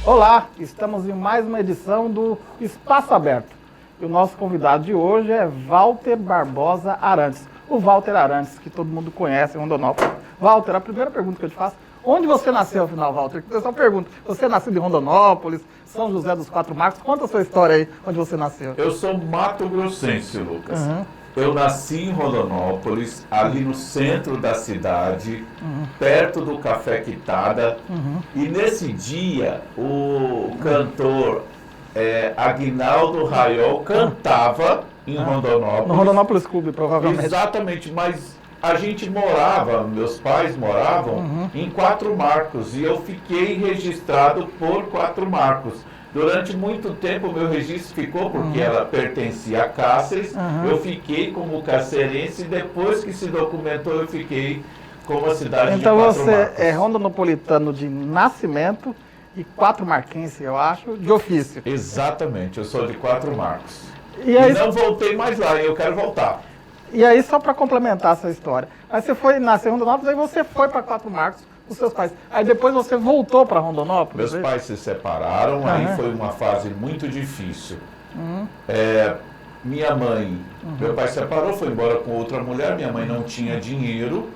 Olá, estamos em mais uma edição do Espaço Aberto. E o nosso convidado de hoje é Walter Barbosa Arantes. O Walter Arantes, que todo mundo conhece em Rondonópolis. Walter, a primeira pergunta que eu te faço, onde você nasceu, afinal, Walter? O pessoal pergunta, você é nascido em Rondonópolis, São José dos Quatro Marcos? Conta a sua história aí, onde você nasceu. Eu sou mato-grossense, Lucas. Uhum. Eu nasci em Rondonópolis, ali no centro da cidade, perto do Café Quitada. E nesse dia, o cantor Aguinaldo Raiol cantava em Rondonópolis. No Rondonópolis Clube, provavelmente. Exatamente, mas a gente morava, meus pais moravam em Quatro Marcos e eu fiquei registrado por Quatro Marcos. Durante muito tempo meu registro ficou porque ela pertencia a Cáceres, eu fiquei como cacerense e depois que se documentou eu fiquei como a cidade de Quatro Marcos. Então você é rondonopolitano de nascimento e quatro marquense, eu acho, de ofício. Exatamente, eu sou de Quatro Marcos. E aí, não voltei mais lá e eu quero voltar. E aí, só para complementar essa história, aí você foi nascer em Rondonópolis, aí você foi para Quatro Marcos com seus pais. Aí depois você voltou para Rondonópolis? Meus pais se separaram, aí foi uma fase muito difícil. Minha mãe, meu pai separou, foi embora com outra mulher, minha mãe não tinha dinheiro,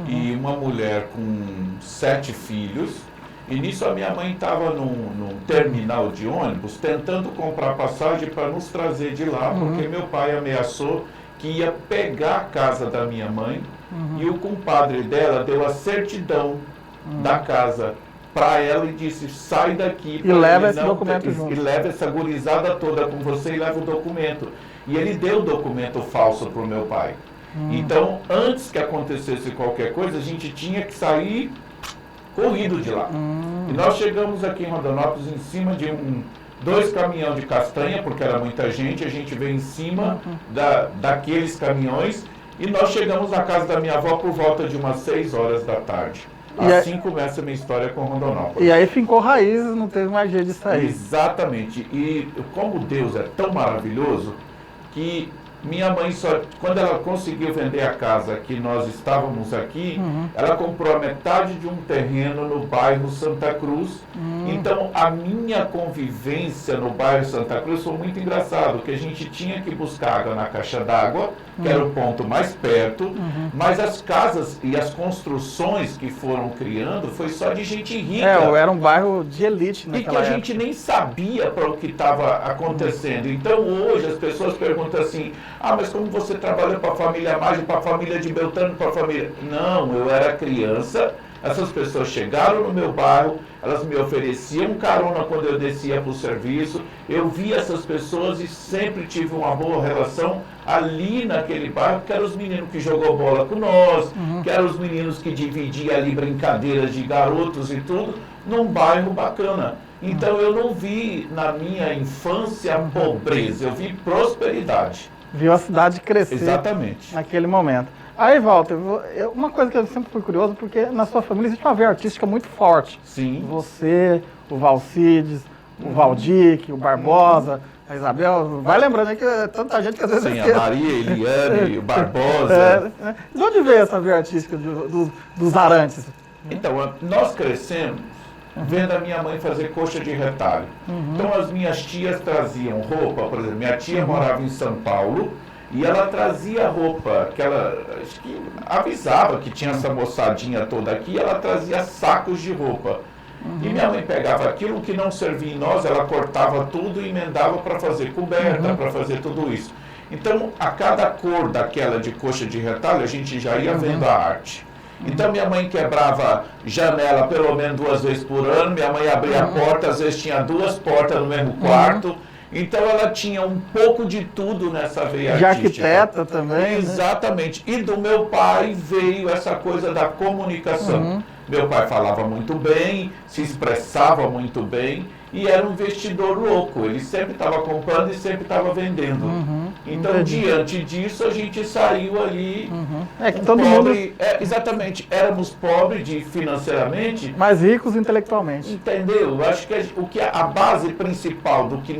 e uma mulher com 7 filhos. E nisso a minha mãe estava num terminal de ônibus tentando comprar passagem para nos trazer de lá, porque meu pai ameaçou que ia pegar a casa da minha mãe e o compadre dela deu a certidão da casa para ela e disse, sai daqui. E leva esse documento junto. E leva essa gurizada toda com você e leva o documento. E ele deu o documento falso para o meu pai. Então, antes que acontecesse qualquer coisa, a gente tinha que sair corrido de lá. E nós chegamos aqui em Rondonópolis em cima de 2 caminhões de castanha, porque era muita gente, a gente veio em cima daqueles caminhões e nós chegamos na casa da minha avó por volta de umas 6 horas da tarde. Assim começa a minha história com Rondonópolis. E aí fincou raízes, não teve mais jeito de sair. Exatamente. E como Deus é tão maravilhoso, que minha mãe quando ela conseguiu vender a casa que nós estávamos aqui, ela comprou a metade de um terreno no bairro Santa Cruz. Então a minha convivência no bairro Santa Cruz foi muito engraçado, que a gente tinha que buscar água na caixa d'água, que era o ponto mais perto, mas as casas e as construções que foram criando foi só de gente rica. Era um bairro de elite naquela época. E que a gente nem sabia para o que estava acontecendo. Então hoje as pessoas perguntam assim, mas como você trabalha para a família Maggi, para a família de Beltrano, para a família... Não, eu era criança, essas pessoas chegaram no meu bairro, elas me ofereciam carona quando eu descia para o serviço, eu via essas pessoas e sempre tive uma boa relação ali naquele bairro, que eram os meninos que jogou bola com nós, que eram os meninos que dividiam ali brincadeiras de garotos e tudo, num bairro bacana. Então eu não vi na minha infância pobreza, eu vi prosperidade. Viu a cidade crescer. Exatamente. Naquele momento. Aí, Walter, uma coisa que eu sempre fui curioso, porque na sua família existe uma veia artística muito forte. Sim. Você, o Valcides, o Valdir, o Barbosa, a Isabel. Vai lembrando aí que é tanta gente que às vezes... Sim, a Maria, Eliane, o Barbosa. De onde veio essa veia artística dos Arantes? Então, nós crescemos vendo a minha mãe fazer coxa de retalho. Então as minhas tias traziam roupa, por exemplo, minha tia morava em São Paulo e ela trazia roupa, que ela acho que avisava que tinha essa moçadinha toda aqui, ela trazia sacos de roupa. E minha mãe pegava aquilo que não servia em nós, ela cortava tudo e emendava para fazer coberta, para fazer tudo isso. Então, a cada cor daquela de coxa de retalho, a gente já ia vendo a arte. Então minha mãe quebrava janela pelo menos 2 vezes por ano, minha mãe abria a porta, às vezes tinha 2 portas no mesmo quarto. Então ela tinha um pouco de tudo nessa veia artística. De arquiteta também. Exatamente. E do meu pai veio essa coisa da comunicação. Meu pai falava muito bem, se expressava muito bem e era um investidor louco. Ele sempre estava comprando e sempre estava vendendo. Então, diante disso, a gente saiu ali. Que todo mundo... exatamente. Éramos pobres financeiramente. Mas ricos intelectualmente. Entendeu? Eu acho que a base principal do que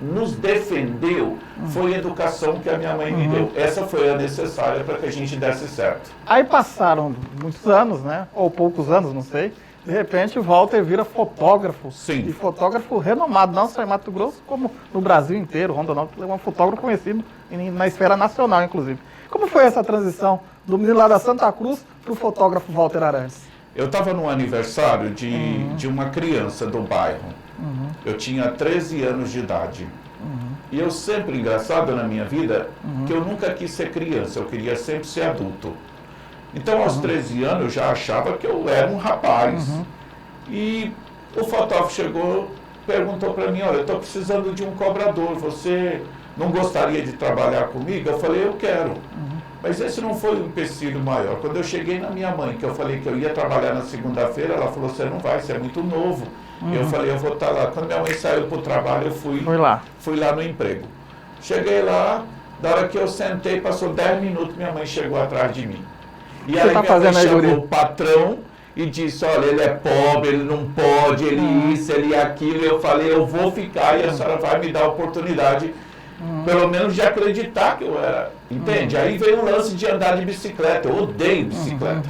nos defendeu foi a educação que a minha mãe me deu. Essa foi a necessária para que a gente desse certo. Aí passaram muitos anos, né? Ou poucos anos, não sei. De repente o Walter vira fotógrafo. Sim. E fotógrafo renomado, não só em Mato Grosso, como no Brasil inteiro. Rondonópolis é um fotógrafo conhecido na esfera nacional, inclusive. Como foi essa transição do menino lá da Santa Cruz para o fotógrafo Walter Arantes? Eu estava no aniversário de uma criança do bairro. Eu tinha 13 anos de idade. E eu sempre, engraçado na minha vida, que eu nunca quis ser criança, eu queria sempre ser adulto. Então, aos 13 anos, eu já achava que eu era um rapaz. E o fotógrafo chegou, perguntou para mim, olha, eu estou precisando de um cobrador, você não gostaria de trabalhar comigo? Eu falei, eu quero. Mas esse não foi o empecilho maior. Quando eu cheguei na minha mãe, que eu falei que eu ia trabalhar na segunda-feira, ela falou, você não vai, você é muito novo. Eu falei, eu vou estar lá. Quando minha mãe saiu para o trabalho, eu fui lá no emprego. Cheguei lá, da hora que eu sentei, passou 10 minutos, minha mãe chegou atrás de mim. E aí minha mãe chamou o patrão e disse, olha, ele é pobre, ele não pode, ele isso, ele aquilo. E eu falei, eu vou ficar e a senhora vai me dar a oportunidade, pelo menos de acreditar que eu era. Entende? Aí veio o lance de andar de bicicleta. Eu odeio bicicleta.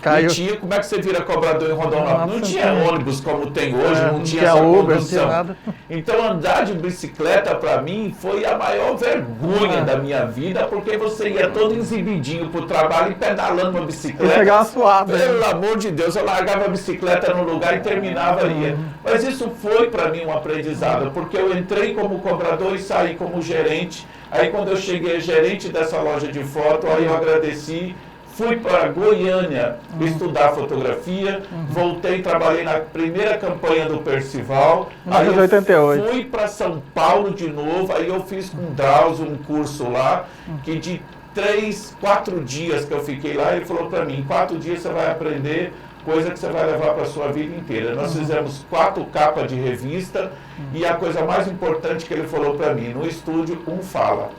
Caiu. E tinha, como é que você vira cobrador em Rondonópolis? Não tinha ônibus como tem hoje, não tinha essa Uber, condução. não tinha nada. Então andar de bicicleta para mim foi a maior vergonha da minha vida, porque você ia todo exibidinho pro trabalho e pedalando uma bicicleta. E pegava suado. Pelo amor de Deus, eu largava a bicicleta no lugar e terminava ali. Mas isso foi para mim um aprendizado, porque eu entrei como cobrador e saí como gerente. Aí quando eu cheguei gerente dessa loja de foto, aí eu agradeci. Fui para Goiânia estudar fotografia, voltei, trabalhei na primeira campanha do Percival. Aí eu 88. fui para São Paulo de novo, aí eu fiz com o Drauzio um curso lá, que de 3, 4 dias que eu fiquei lá, ele falou para mim, em 4 dias você vai aprender coisa que você vai levar para a sua vida inteira. Nós fizemos 4 capas de revista e a coisa mais importante que ele falou para mim, no estúdio, fala,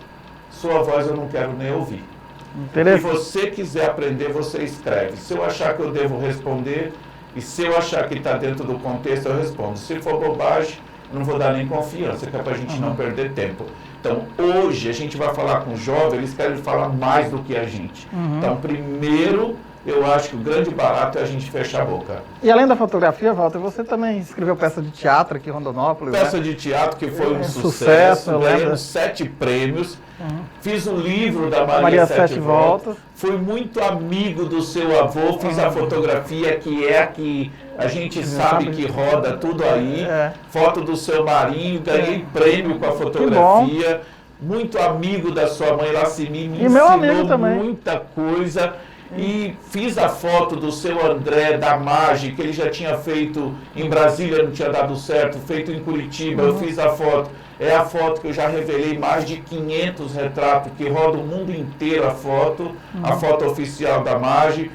sua voz eu não quero nem ouvir. Se você quiser aprender, você escreve. Se eu achar que eu devo responder, e se eu achar que está dentro do contexto, eu respondo. Se for bobagem, eu não vou dar nem confiança, que é para a gente não perder tempo. Então, hoje, a gente vai falar com os jovens, eles querem falar mais do que a gente. Então, primeiro, eu acho que o grande barato é a gente fechar a boca. E além da fotografia, Walter, você também escreveu peça de teatro aqui em Rondonópolis, Peça de teatro que foi um sucesso, ganhei 7 prêmios. Fiz o livro da Maria Sete Voltas. Fui muito amigo do seu avô, fiz a fotografia que é a que a gente sabe que roda tudo aí. Foto do seu Marinho, ganhei prêmio com a fotografia. Muito amigo da sua mãe, Lacimi, me ensinou muita coisa. E fiz a foto do seu André, da Magi, que ele já tinha feito em Brasília, não tinha dado certo, feito em Curitiba, eu fiz a foto. É a foto que eu já revelei mais de 500 retratos, que roda o mundo inteiro a foto oficial da Magi.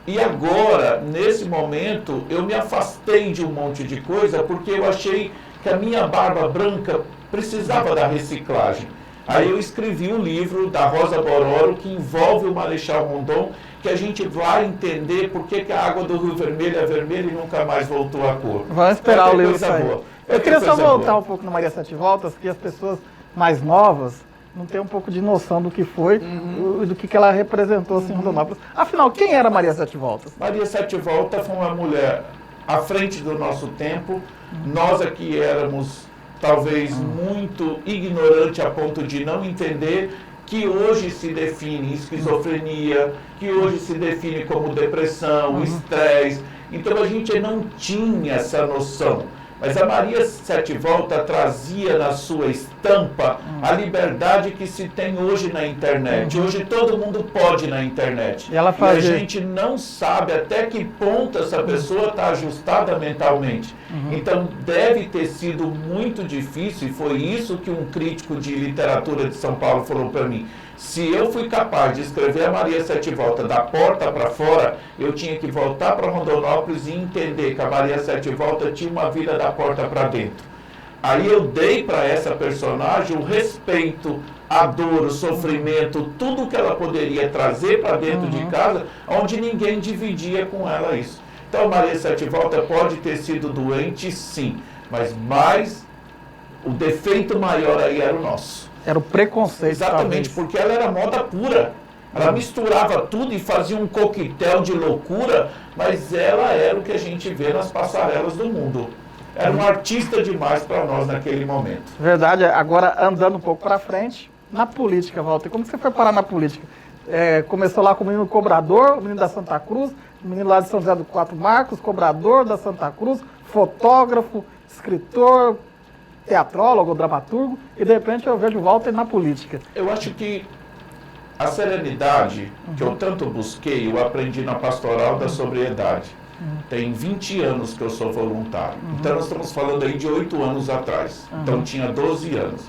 E agora, nesse momento, eu me afastei de um monte de coisa, porque eu achei que a minha barba branca precisava da reciclagem. Aí eu escrevi um livro da Rosa Bororo que envolve o Marechal Rondon, que a gente vai entender por que a água do Rio Vermelho é vermelha e nunca mais voltou a cor. Vamos esperar o livro sair. Boa. Eu queria só voltar um pouco na Maria Sete Voltas, que as pessoas mais novas não têm um pouco de noção do que foi, do que ela representou assim, em Rondonópolis. Afinal, quem era Maria Sete Voltas? Maria Sete Voltas foi uma mulher à frente do nosso tempo. Nós aqui éramos talvez muito ignorante a ponto de não entender que hoje se define esquizofrenia, que hoje se define como depressão, estresse. Então a gente não tinha essa noção. Mas a Maria Sete Voltas trazia na sua estampa a liberdade que se tem hoje na internet. Hoje todo mundo pode na internet. E a gente não sabe até que ponto essa pessoa está ajustada mentalmente. Então deve ter sido muito difícil, e foi isso que um crítico de literatura de São Paulo falou para mim. Se eu fui capaz de escrever a Maria Sete Voltas da porta para fora, eu tinha que voltar para Rondonópolis e entender que a Maria Sete Voltas tinha uma vida da porta para dentro. Aí eu dei para essa personagem o respeito, a dor, o sofrimento, tudo que ela poderia trazer para dentro de casa, onde ninguém dividia com ela isso. Então Maria Sete Voltas pode ter sido doente, sim, mas o defeito maior aí era o nosso. Era o preconceito. Exatamente, porque ela era moda pura. Ela misturava tudo e fazia um coquetel de loucura, mas ela era o que a gente vê nas passarelas do mundo. Era um artista demais para nós naquele momento. Verdade. Agora, andando um pouco para frente, na política, Walter, como que você foi parar na política? Começou lá com o menino cobrador, o menino da Santa Cruz, o menino lá de São José do Quatro Marcos, cobrador da Santa Cruz, fotógrafo, escritor, teatrólogo, dramaturgo, e de repente eu vejo o Walter na política. Eu acho que a serenidade que eu tanto busquei, eu aprendi na pastoral da sobriedade. Tem 20 anos que eu sou voluntário. Então nós estamos falando aí de 8 anos atrás. Então tinha 12 anos.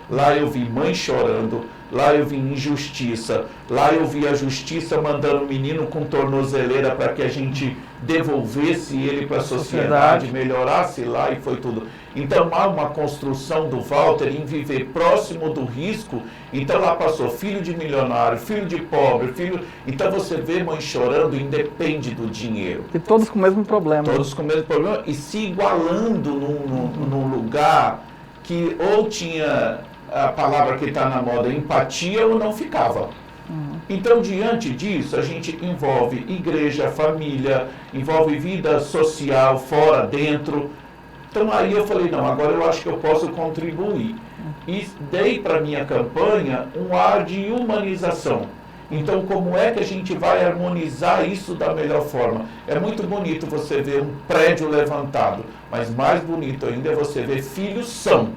Lá eu vi mãe chorando, lá eu vi injustiça, lá eu vi a justiça mandando o menino com tornozeleira para que a gente devolvesse ele para a sociedade, melhorasse lá, e foi tudo. Então há uma construção do Walter em viver próximo do risco. Então lá passou filho de milionário, filho de pobre, filho... Então você vê mãe chorando, independe do dinheiro. E todos com o mesmo problema. Todos com o mesmo problema e se igualando num lugar que ou tinha a palavra que está na moda, empatia, ou não ficava. Então, diante disso, a gente envolve igreja, família, envolve vida social, fora, dentro. Então, aí eu falei, não, agora eu acho que eu posso contribuir. E dei para a minha campanha um ar de humanização. Então, como é que a gente vai harmonizar isso da melhor forma? É muito bonito você ver um prédio levantado, mas mais bonito ainda é você ver filhos são.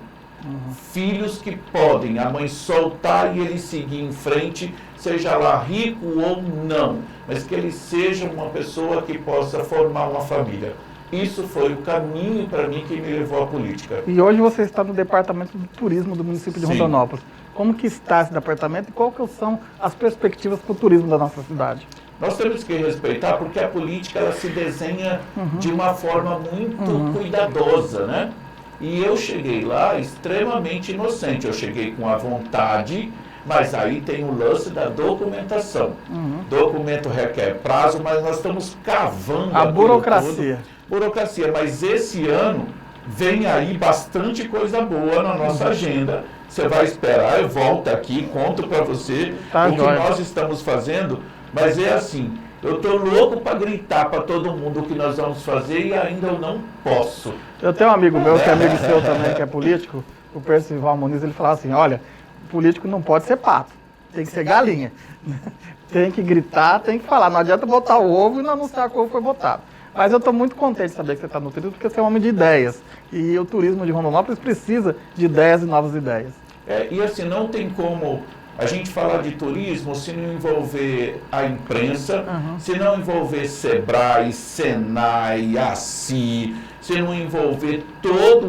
Filhos que podem a mãe soltar e ele seguir em frente, seja lá rico ou não, mas que ele seja uma pessoa que possa formar uma família. Isso foi o caminho para mim que me levou à política. E hoje você está no Departamento do Turismo do município de Rondonópolis. Como que está esse departamento e quais que são as perspectivas para o turismo da nossa cidade? Nós temos que respeitar, porque a política ela se desenha de uma forma muito cuidadosa, né? E eu cheguei lá extremamente inocente. Eu cheguei com a vontade, mas aí tem o lance da documentação. Documento requer prazo, mas nós estamos cavando a burocracia. Burocracia, mas esse ano vem aí bastante coisa boa na nossa agenda. Você vai esperar, eu volto aqui, conto para você o que nós estamos fazendo, mas é assim, eu estou louco para gritar para todo mundo o que nós vamos fazer e ainda eu não posso. Eu tenho um amigo meu, que é amigo seu também, que é político, o Percival Muniz, ele falava assim, olha, político não pode ser pato, tem que ser galinha. Tem que gritar, tem que falar, não adianta botar o ovo e não anunciar que o ovo foi botado. Mas eu estou muito contente de saber que você está no turismo, porque você é um homem de ideias. E o turismo de Rondonópolis precisa de ideias e novas ideias. E assim, não tem como a gente falar de turismo se não envolver a imprensa, se não envolver Sebrae, Senai, ACI, se não envolver toda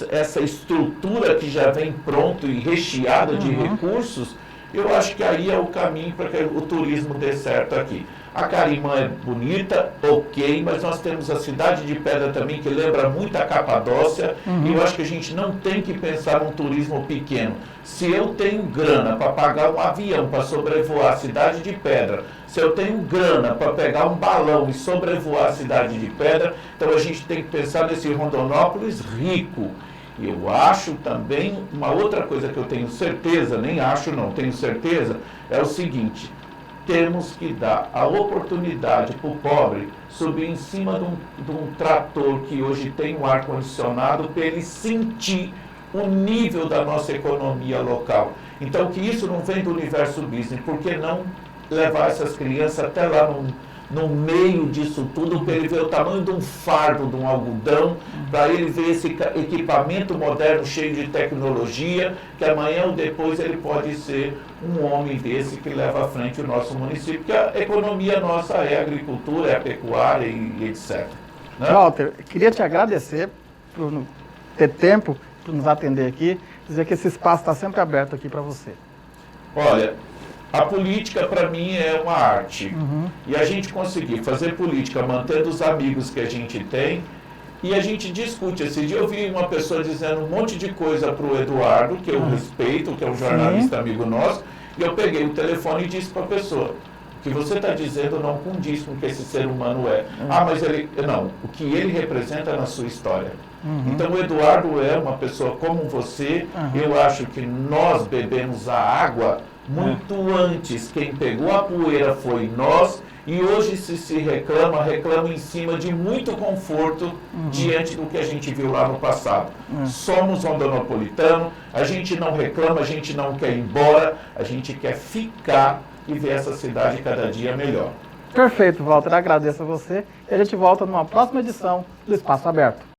essa estrutura que já vem pronto e recheada de recursos. Eu acho que aí é o caminho para que o turismo dê certo aqui. A Carimã é bonita, ok, mas nós temos a Cidade de Pedra também, que lembra muito a Capadócia, e eu acho que a gente não tem que pensar num turismo pequeno. Se eu tenho grana para pagar um avião para sobrevoar a Cidade de Pedra, se eu tenho grana para pegar um balão e sobrevoar a Cidade de Pedra, então a gente tem que pensar nesse Rondonópolis rico. Eu acho também, uma outra coisa que eu tenho certeza, nem acho não, tenho certeza, é o seguinte: temos que dar a oportunidade para o pobre subir em cima de um trator que hoje tem um ar-condicionado para ele sentir o nível da nossa economia local. Então, que isso não vem do universo business, por que não levar essas crianças até lá no meio disso tudo, para ele ver o tamanho de um fardo, de um algodão, para ele ver esse equipamento moderno, cheio de tecnologia, que amanhã ou depois ele pode ser um homem desse que leva à frente o nosso município, porque a economia nossa é a agricultura, é a pecuária e etc. Né? Walter, queria te agradecer por ter tempo para nos atender aqui, dizer que esse espaço está sempre aberto aqui para você. Olha, a política, para mim, é uma arte. E a gente conseguir fazer política mantendo os amigos que a gente tem, e a gente discute. Esse dia eu vi uma pessoa dizendo um monte de coisa para o Eduardo, que eu respeito, que é um jornalista amigo nosso, e eu peguei o telefone e disse para a pessoa: o que você está dizendo não condiz com o que esse ser humano é. Mas ele... Não, o que ele representa na sua história. Então o Eduardo é uma pessoa como você. Eu acho que nós bebemos a água muito antes. Quem pegou a poeira foi nós, e hoje se reclama em cima de muito conforto diante do que a gente viu lá no passado. Somos rondonipolitano, a gente não reclama, a gente não quer ir embora, a gente quer ficar e ver essa cidade cada dia melhor. Perfeito, Walter. Agradeço a você. E a gente volta numa próxima edição do Espaço Aberto.